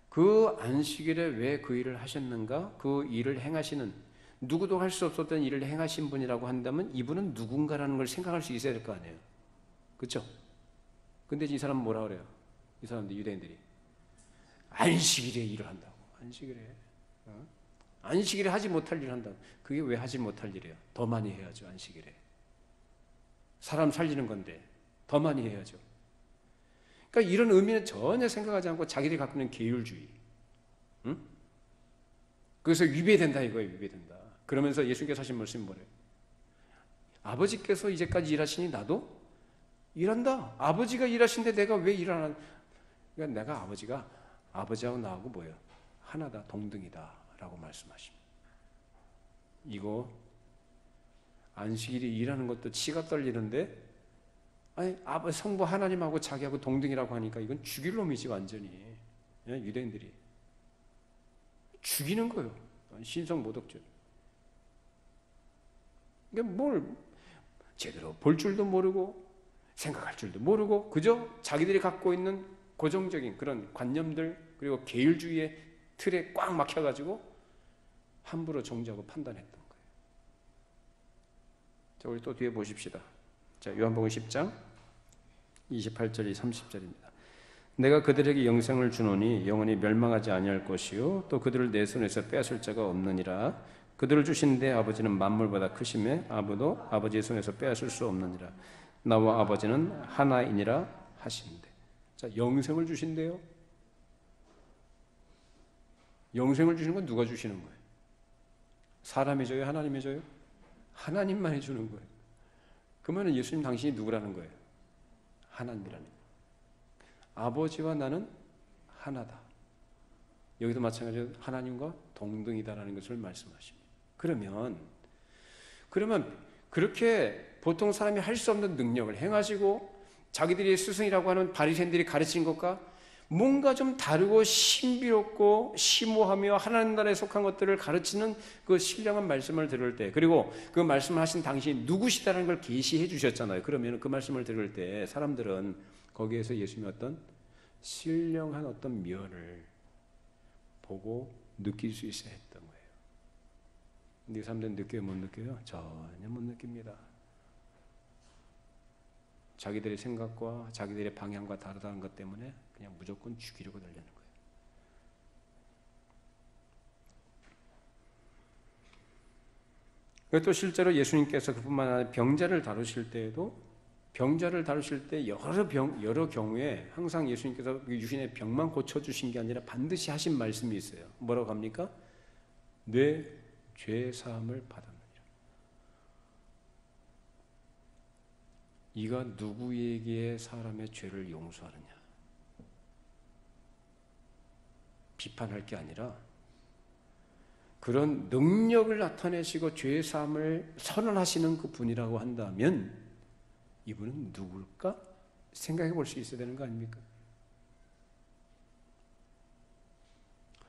그 안식일에 왜 그 일을 하셨는가? 그 일을 행하시는, 누구도 할 수 없었던 일을 행하신 분이라고 한다면 이분은 누군가라는 걸 생각할 수 있어야 될 거 아니에요. 그렇죠? 근데 이 사람은 뭐라 그래요? 이 사람들, 유대인들이 안식일에 일을 한다고. 안식일에 안식일에 하지 못할 일을 한다고. 그게 왜 하지 못할 일이에요? 더 많이 해야죠. 안식일에 사람 살리는 건데 더 많이 해야죠. 그러니까 이런 의미는 전혀 생각하지 않고 자기들이 갖고 있는 계율주의, 그래서 위배된다 이거예요. 위배된다. 그러면서 예수님께서 하신 말씀이 뭐래요? 아버지께서 이제까지 일하시니 나도 일한다. 아버지가 일하시는데 내가 왜 일 안 하나? 그러니까 내가 아버지하고 나하고 뭐예요? 하나다, 동등이다 라고 말씀하십니다. 이거 안식일이 일하는 것도 치가 떨리는데, 아니 성부 하나님하고 자기하고 동등이라고 하니까 이건 죽일 놈이지 완전히. 유대인들이 죽이는 거예요. 신성 모독죄. 그러니까 뭘 제대로 볼 줄도 모르고 생각할 줄도 모르고 그저 자기들이 갖고 있는 고정적인 그런 관념들, 그리고 계율주의의 틀에 꽉 막혀가지고 함부로 정죄하고 판단했던 거예요. 자, 우리 또 뒤에 보십시다. 자, 요한복음 10장 28절이 30절입니다. 내가 그들에게 영생을 주노니 영원히 멸망하지 아니할 것이요 또 그들을 내 손에서 빼앗을 자가 없느니라. 그들을 주신 내 아버지는 만물보다 크심에 아무도 아버지의 손에서 빼앗을 수 없느니라. 나와 아버지는 하나이니라 하신대. 자, 영생을 주신대요. 영생을 주시는 건 누가 주시는 거예요? 사람이 줘요? 하나님이 줘요? 하나님만이 주는 거예요. 그러면 예수님 당신이 누구라는 거예요? 하나님이라는 거예요. 아버지와 나는 하나다. 여기도 마찬가지로 하나님과 동등이다라는 것을 말씀하십니다. 그러면 그렇게 보통 사람이 할 수 없는 능력을 행하시고 자기들이 스승이라고 하는 바리새인들이 가르친 것과 뭔가 좀 다르고 신비롭고 심오하며 하나님 나라에 속한 것들을 가르치는 그 신령한 말씀을 들을 때, 그리고 그 말씀을 하신 당신이 누구시다는 걸 계시해 주셨잖아요. 그러면 그 말씀을 들을 때 사람들은 거기에서 예수님의 어떤 신령한 어떤 면을 보고 느낄 수 있어야 했던 거예요. 근데 이 사람들은 느껴요, 못 느껴요? 전혀 못 느낍니다. 자기들의 생각과 자기들의 방향과 다르다는 것 때문에 그냥 무조건 죽이려고 달려는 거예요. 또 실제로 예수님께서 그뿐만 아니라 병자를 다루실 때에도 여러 경우에 항상 예수님께서 유신의 병만 고쳐주신 게 아니라 반드시 하신 말씀이 있어요. 뭐라고 합니까? 내 죄 사함을 받았느니라. 이가 누구에게 사람의 죄를 용서하느냐? 비판할 게 아니라 그런 능력을 나타내시고 죄 사함을 선언하시는 그 분이라고 한다면 이분은 누굴까? 생각해 볼 수 있어야 되는 거 아닙니까?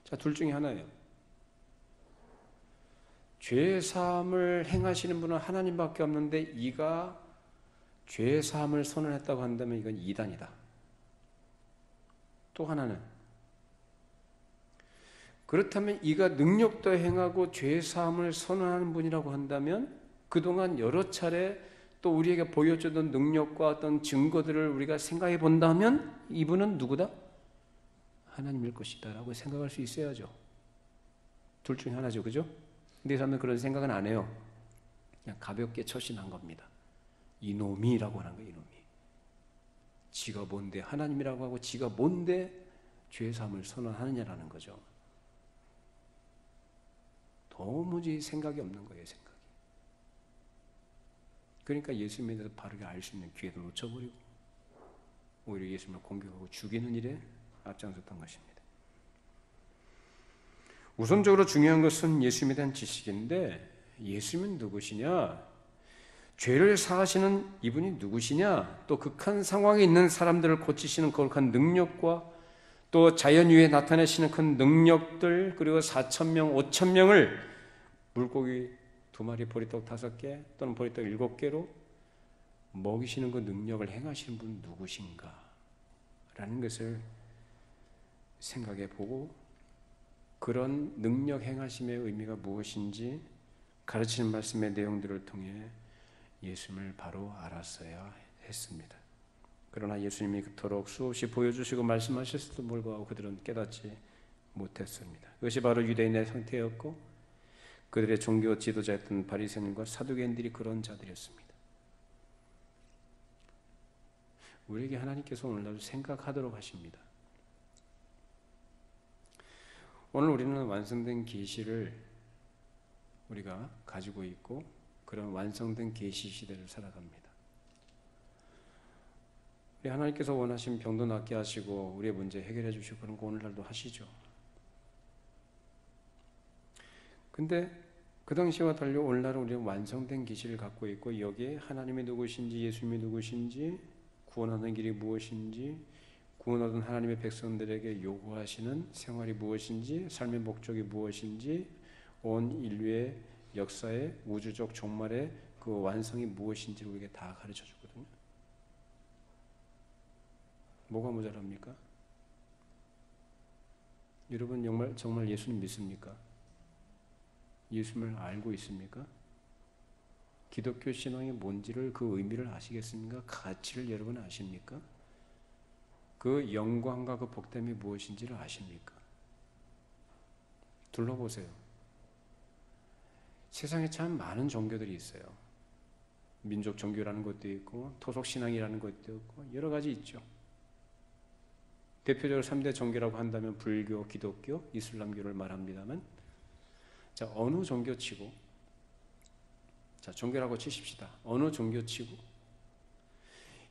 자, 둘 중에 하나예요. 죄 사함을 행하시는 분은 하나님밖에 없는데 이가 죄 사함을 선언했다고 한다면 이건 이단이다. 또 하나는 그렇다면 이가 능력도 행하고 죄 사함을 선언하는 분이라고 한다면 그동안 여러 차례 또 우리에게 보여주던 능력과 어떤 증거들을 우리가 생각해 본다면 이분은 누구다? 하나님일 것이다 라고 생각할 수 있어야죠. 둘 중에 하나죠. 그죠? 근데 이 사람은 그런 생각은 안 해요. 그냥 가볍게 처신한 겁니다. 이놈이라고 하는 거예요. 이놈이. 지가 뭔데 하나님이라고 하고 지가 뭔데 죄사함을 선언하느냐라는 거죠. 도무지 생각이 없는 거예요. 생각이. 그러니까 예수님에 대해서 바르게 알 수 있는 기회도 놓쳐버리고 오히려 예수님을 공격하고 죽이는 일에 앞장섰던 것입니다. 우선적으로 중요한 것은 예수님에 대한 지식인데 예수님은 누구시냐? 죄를 사하시는 이분이 누구시냐? 또 극한 상황에 있는 사람들을 고치시는 거룩한 능력과 또 자연 위에 나타내시는 큰 능력들, 그리고 4,000명, 5,000명을 물고기 2마리, 보리떡 5개 또는 보리떡 7개로 먹이시는 그 능력을 행하시는 분은 누구신가? 라는 것을 생각해 보고 그런 능력 행하심의 의미가 무엇인지 가르치는 말씀의 내용들을 통해 예수님을 바로 알았어야 했습니다. 그러나 예수님이 그토록 수없이 보여주시고 말씀하셨음에도 불구하고 그들은 깨닫지 못했습니다. 그것이 바로 유대인의 상태였고 그들의 종교 지도자였던 바리새인과 사두개인들이 그런 자들이었습니다. 우리에게 하나님께서 오늘날 생각하도록 하십니다. 오늘 우리는 완성된 계시를 우리가 가지고 있고 그런 완성된 계시 시대를 살아갑니다. 우리 하나님께서 원하신 병도 낫게 하시고 우리의 문제 해결해 주시고 그런 거 오늘날도 하시죠. 근데 그 당시와 달리 오늘날은 우리는 완성된 계시를 갖고 있고 여기에 하나님이 누구신지 예수님이 누구신지 구원하는 길이 무엇인지 구원하던 하나님의 백성들에게 요구하시는 생활이 무엇인지 삶의 목적이 무엇인지 온 인류의 역사의 우주적 종말의 그 완성이 무엇인지를 우리에게 다 가르쳐 주거든요. 뭐가 모자랍니까? 여러분 정말 예수님 믿습니까? 예수님을 알고 있습니까? 기독교 신앙이 뭔지를 그 의미를 아시겠습니까? 가치를 여러분 아십니까? 그 영광과 그 복됨이 무엇인지를 아십니까? 둘러보세요. 세상에 참 많은 종교들이 있어요. 민족 종교라는 것도 있고 토속 신앙이라는 것도 있고 여러 가지 있죠. 대표적으로 3대 종교라고 한다면 불교, 기독교, 이슬람교를 말합니다만 자, 어느 종교치고 자, 종교라고 치십시다. 어느 종교치고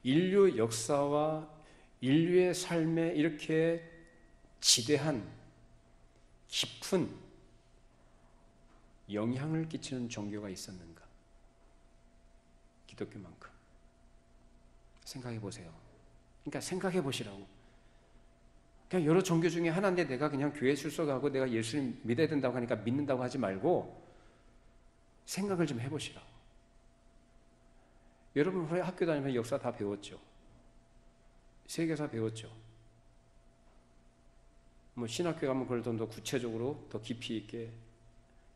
인류 역사와 인류의 삶에 이렇게 지대한 깊은 영향을 끼치는 종교가 있었는가? 기독교만큼. 생각해 보세요. 그러니까 생각해 보시라고. 그냥 여러 종교 중에 하나인데 내가 그냥 교회 출석하고 내가 예수님 믿어야 된다고 하니까 믿는다고 하지 말고 생각을 좀 해보시라고. 여러분 우리 학교 다니면 역사 다 배웠죠. 세계사 배웠죠. 뭐 신학교 가면 그걸 더 구체적으로 더 깊이 있게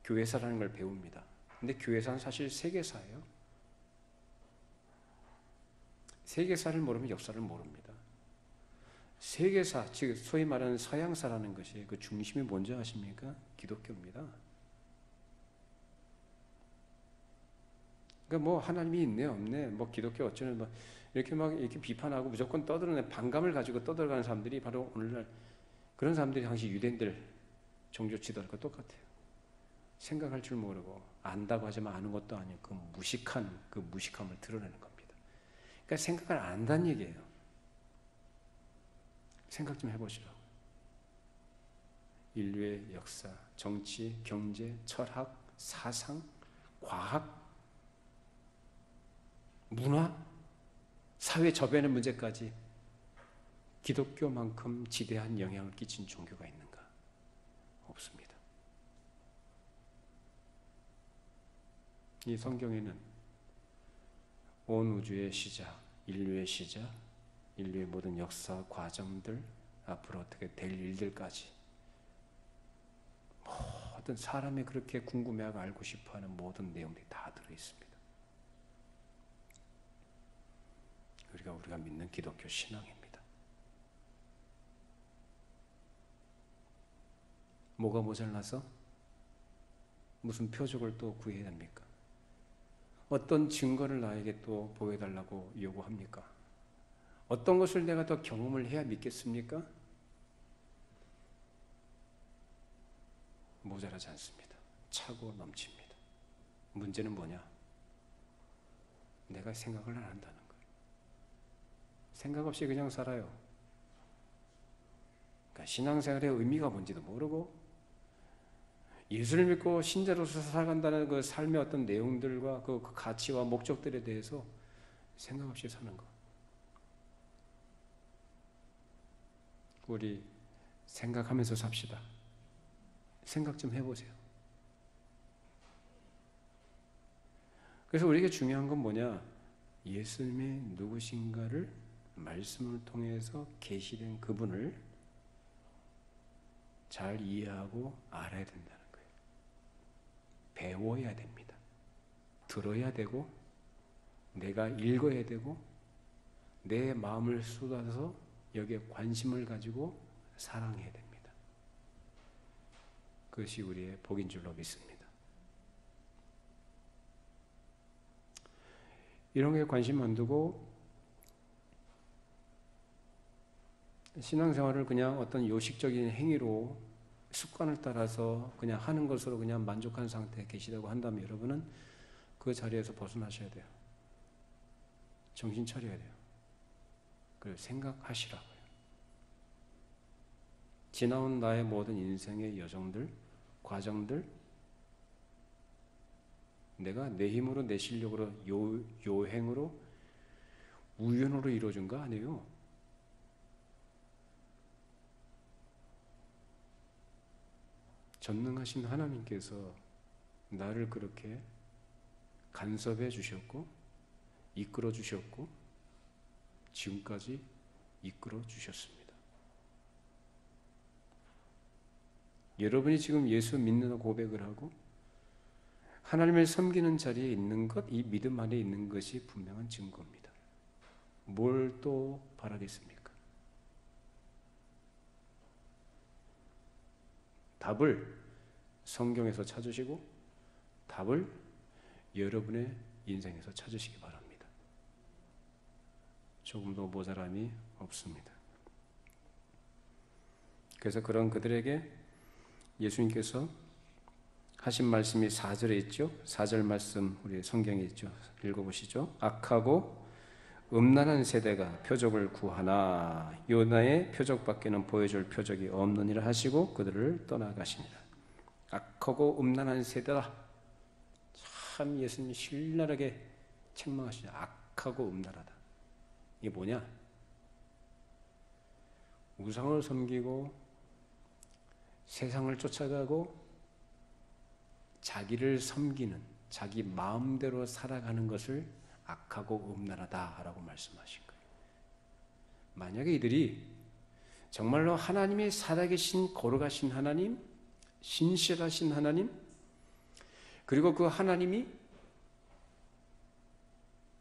교회사라는 걸 배웁니다. 근데 교회사는 사실 세계사예요. 세계사를 모르면 역사를 모릅니다. 세계사, 즉 소위 말하는 서양사라는 것이 그 중심이 뭔지 아십니까? 기독교입니다. 그러니까 뭐 하나님이 있네 없네, 뭐 기독교 어쩌는 뭐 이렇게 막 이렇게 비판하고 무조건 떠드는 반감을 가지고 떠들어가는 사람들이 바로 오늘날 그런 사람들이 당시 유대인들 종교 지도자과 똑같아요. 생각할 줄 모르고 안다고 하지만 아는 것도 아니고 그 무식함을 드러내는 겁니다. 그러니까 생각을 안 한다는 얘기예요. 생각 좀 해보시라고. 인류의 역사, 정치, 경제, 철학, 사상, 과학, 문화, 사회 저변의 문제까지 기독교만큼 지대한 영향을 끼친 종교가 있는가? 없습니다. 이 성경에는 온 우주의 시작, 인류의 시작, 인류의 모든 역사 과정들, 앞으로 어떻게 될 일들까지 모든 사람이 그렇게 궁금해하고 알고 싶어하는 모든 내용들이 다 들어있습니다. 우리가 믿는 기독교 신앙입니다. 뭐가 모자라서? 무슨 표적을 또 구해야 됩니까? 어떤 증거를 나에게 또 보여달라고 요구합니까? 어떤 것을 내가 더 경험을 해야 믿겠습니까? 모자라지 않습니다. 차고 넘칩니다. 문제는 뭐냐? 내가 생각을 안 한다는 거예요. 생각 없이 그냥 살아요. 그러니까 신앙생활의 의미가 뭔지도 모르고 예수를 믿고 신자로서 살아간다는 그 삶의 어떤 내용들과 그 가치와 목적들에 대해서 생각 없이 사는 것. 우리 생각하면서 삽시다. 생각 좀 해보세요. 그래서 우리에게 중요한 건 뭐냐? 예수님이 누구신가를 말씀을 통해서 계시된 그분을 잘 이해하고 알아야 된다는 거예요. 배워야 됩니다. 들어야 되고 내가 읽어야 되고 내 마음을 쏟아서 여기에 관심을 가지고 사랑해야 됩니다. 그것이 우리의 복인 줄로 믿습니다. 이런 게 관심 안 두고 신앙생활을 그냥 어떤 요식적인 행위로 습관을 따라서 그냥 하는 것으로 그냥 만족한 상태에 계시다고 한다면 여러분은 그 자리에서 벗어나셔야 돼요. 정신 차려야 돼요. 그리고 생각하시라고요. 지나온 나의 모든 인생의 여정들, 과정들, 내가 내 힘으로, 내 실력으로, 요행으로, 우연으로 이루어진 거 아니에요. 전능하신 하나님께서 나를 그렇게 간섭해 주셨고 이끌어 주셨고 지금까지 이끌어 주셨습니다. 여러분이 지금 예수 믿는 고백을 하고 하나님을 섬기는 자리에 있는 것, 이 믿음 안에 있는 것이 분명한 증거입니다. 뭘 또 바라겠습니까? 답을 성경에서 찾으시고 답을 여러분의 인생에서 찾으시기 바랍니다. 조금도 모자람이 없습니다. 그래서 그런 그들에게 예수님께서 하신 말씀이 4절에 있죠. 4절 말씀 우리 성경에 있죠. 읽어보시죠. 악하고 음란한 세대가 표적을 구하나 요나의 표적밖에는 보여줄 표적이 없느니라 하시고 그들을 떠나가시니라. 악하고 음란한 세대다. 참 예수님이 신랄하게 책망하시죠. 악하고 음란하다. 이게 뭐냐? 우상을 섬기고 세상을 쫓아가고 자기를 섬기는, 자기 마음대로 살아가는 것을 악하고 음란하다라고 말씀하신 거예요. 만약에 이들이 정말로 하나님이 살아계신 거룩하신 하나님, 신실하신 하나님, 그리고 그 하나님이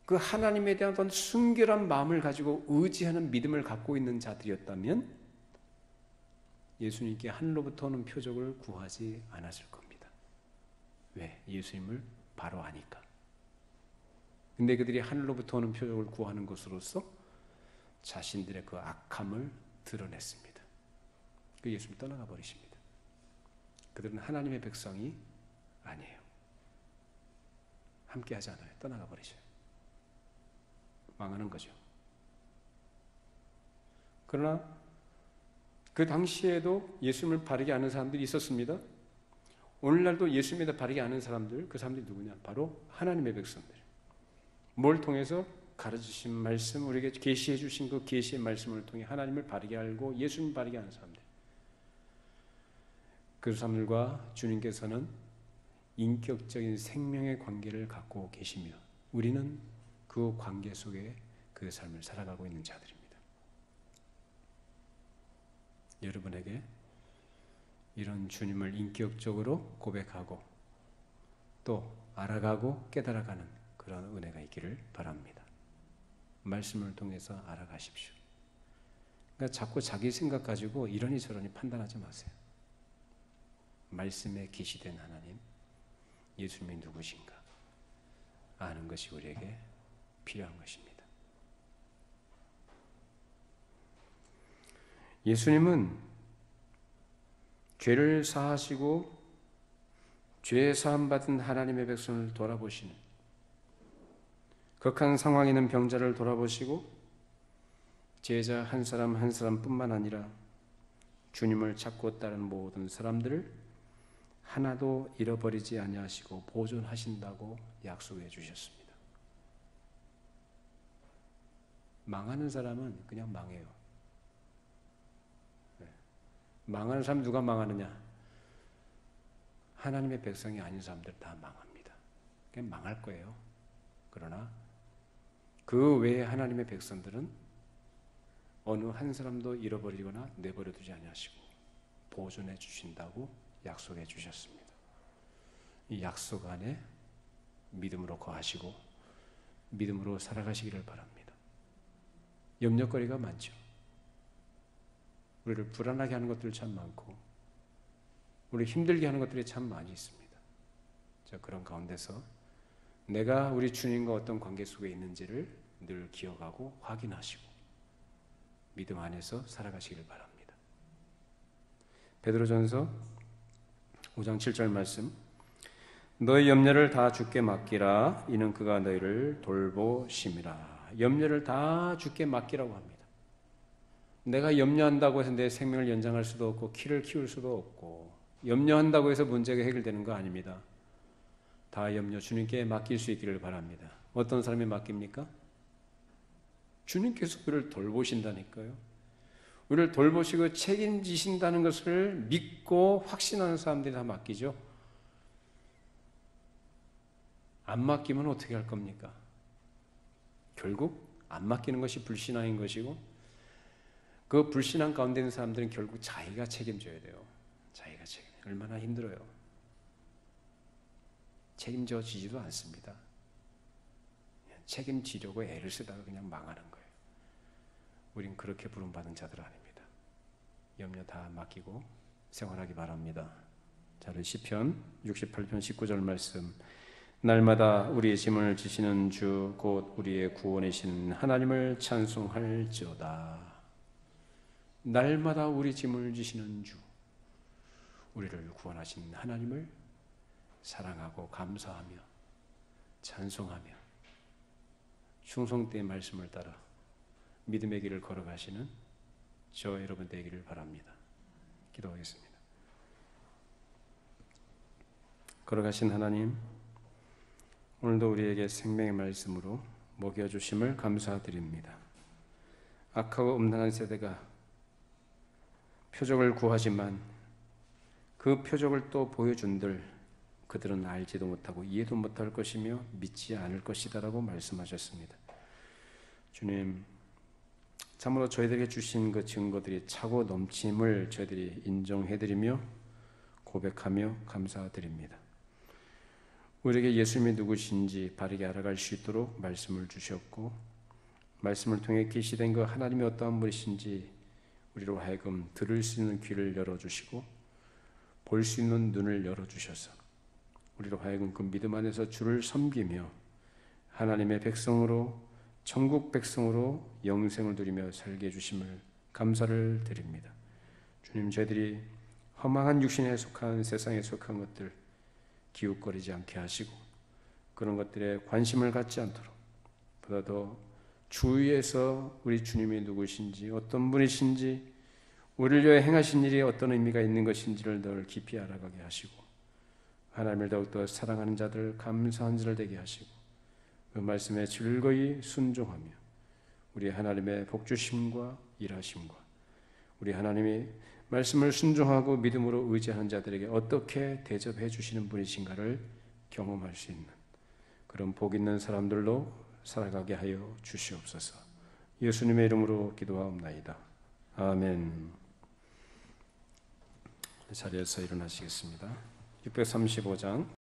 그 하나님에 대한 어떤 순결한 마음을 가지고 의지하는 믿음을 갖고 있는 자들이었다면 예수님께 하늘로부터 오는 표적을 구하지 않았을 겁니다. 왜? 예수님을 바로 아니까. 근데 그들이 하늘로부터 오는 표적을 구하는 것으로서 자신들의 그 악함을 드러냈습니다. 그 예수님 떠나가 버리십니다. 그들은 하나님의 백성이 아니에요. 함께 하지 않아요. 떠나가 버리셔요. 망하는 거죠. 그러나 그 당시에도 예수님을 바르게 아는 사람들이 있었습니다. 오늘날도 예수님을 바르게 아는 사람들, 그 사람들이 누구냐? 바로 하나님의 백성들. 뭘 통해서? 가르치신 말씀, 우리에게 계시해 주신 그 계시의 말씀을 통해 하나님을 바르게 알고 예수님을 바르게 아는 사람들. 그 사람들과 주님께서는 인격적인 생명의 관계를 갖고 계시며 우리는 그 관계 속에 그 삶을 살아가고 있는 자들입니다. 여러분에게 이런 주님을 인격적으로 고백하고 또 알아가고 깨달아가는 그런 은혜가 있기를 바랍니다. 말씀을 통해서 알아가십시오. 그러니까 자꾸 자기 생각 가지고 이러니 저러니 판단하지 마세요. 말씀에 계시된 하나님, 예수님이 누구신가 아는 것이 우리에게 필요한 것입니다. 예수님은 죄를 사하시고 죄 사함 받은 하나님의 백성을 돌아보시는, 극한 상황에 있는 병자를 돌아보시고 제자 한 사람 한 사람뿐만 아니라 주님을 찾고 따르는 모든 사람들을 하나도 잃어버리지 아니하시고 보존하신다고 약속해 주셨습니다. 망하는 사람은 그냥 망해요. 망하는 사람 누가 망하느냐? 하나님의 백성이 아닌 사람들 다 망합니다. 그냥 망할 거예요. 그러나 그 외에 하나님의 백성들은 어느 한 사람도 잃어버리거나 내버려 두지 아니하시고 보존해 주신다고 약속해 주셨습니다. 이 약속 안에 믿음으로 거하시고 믿음으로 살아가시기를 바랍니다. 염려거리가 많죠. 우리를 불안하게 하는 것들 참 많고 우리를 힘들게 하는 것들이 참 많이 있습니다. 자, 그런 가운데서 내가 우리 주님과 어떤 관계 속에 있는지를 늘 기억하고 확인하시고 믿음 안에서 살아가시기를 바랍니다. 베드로전서 5장 7절 말씀, 너희 염려를 다 주께 맡기라. 이는 그가 너희를 돌보심이라. 염려를 다 주께 맡기라고 합니다. 내가 염려한다고 해서 내 생명을 연장할 수도 없고 키를 키울 수도 없고 염려한다고 해서 문제가 해결되는 거 아닙니다. 다 염려 주님께 맡길 수 있기를 바랍니다. 어떤 사람이 맡깁니까? 주님께서 우리를 돌보신다니까요. 우리를 돌보시고 책임지신다는 것을 믿고 확신하는 사람들이 다 맡기죠. 안 맡기면 어떻게 할 겁니까? 결국 안 맡기는 것이 불신앙인 것이고 그 불신앙 가운데 있는 사람들은 결국 자기가 책임져야 돼요. 자기가 책임. 얼마나 힘들어요. 책임져지지도 않습니다. 책임지려고 애를 쓰다가 그냥 망하는 거예요. 우린 그렇게 부름받은 자들 아닙니다. 염려 다 맡기고 생활하기 바랍니다. 자, 시편 68편 19절 말씀, 날마다 우리의 짐을 지시는 주 곧 우리의 구원이신 하나님을 찬송할지어다. 날마다 우리 짐을 지시는 주, 우리를 구원하신 하나님을 사랑하고 감사하며 찬송하며 충성되의 말씀을 따라 믿음의 길을 걸어가시는 저 여러분 되기를 바랍니다. 기도하겠습니다. 걸어가신 하나님, 오늘도 우리에게 생명의 말씀으로 먹여주심을 감사드립니다. 악하고 음란한 세대가 표적을 구하지만 그 표적을 또 보여준들 그들은 알지도 못하고 이해도 못할 것이며 믿지 않을 것이다라고 말씀하셨습니다. 주님, 참으로 저희들에게 주신 그 증거들이 차고 넘침을 저희들이 인정해드리며 고백하며 감사드립니다. 우리에게 예수님이 누구신지 바르게 알아갈 수 있도록 말씀을 주셨고, 말씀을 통해 계시된 그 하나님이 어떠한 분이신지 우리로 하여금 들을 수 있는 귀를 열어주시고 볼 수 있는 눈을 열어주셔서 우리로 하여금 그 믿음 안에서 주를 섬기며 하나님의 백성으로, 천국 백성으로 영생을 누리며 살게 해주심을 감사를 드립니다. 주님, 저희들이 허망한 육신에 속한, 세상에 속한 것들 기웃거리지 않게 하시고 그런 것들에 관심을 갖지 않도록 보다 더 주위에서 우리 주님이 누구신지, 어떤 분이신지, 우리를 위해 행하신 일이 어떤 의미가 있는 것인지를 늘 깊이 알아가게 하시고 하나님을 더욱더 사랑하는 자들, 감사한 자들 되게 하시고 그 말씀에 즐거이 순종하며 우리 하나님의 복주심과 일하심과 우리 하나님이 말씀을 순종하고 믿음으로 의지하는 자들에게 어떻게 대접해 주시는 분이신가를 경험할 수 있는 그런 복 있는 사람들로 살아가게 하여 주시옵소서. 예수님의 이름으로 기도하옵나이다. 아멘. 자리에서 일어나시겠습니다. 635장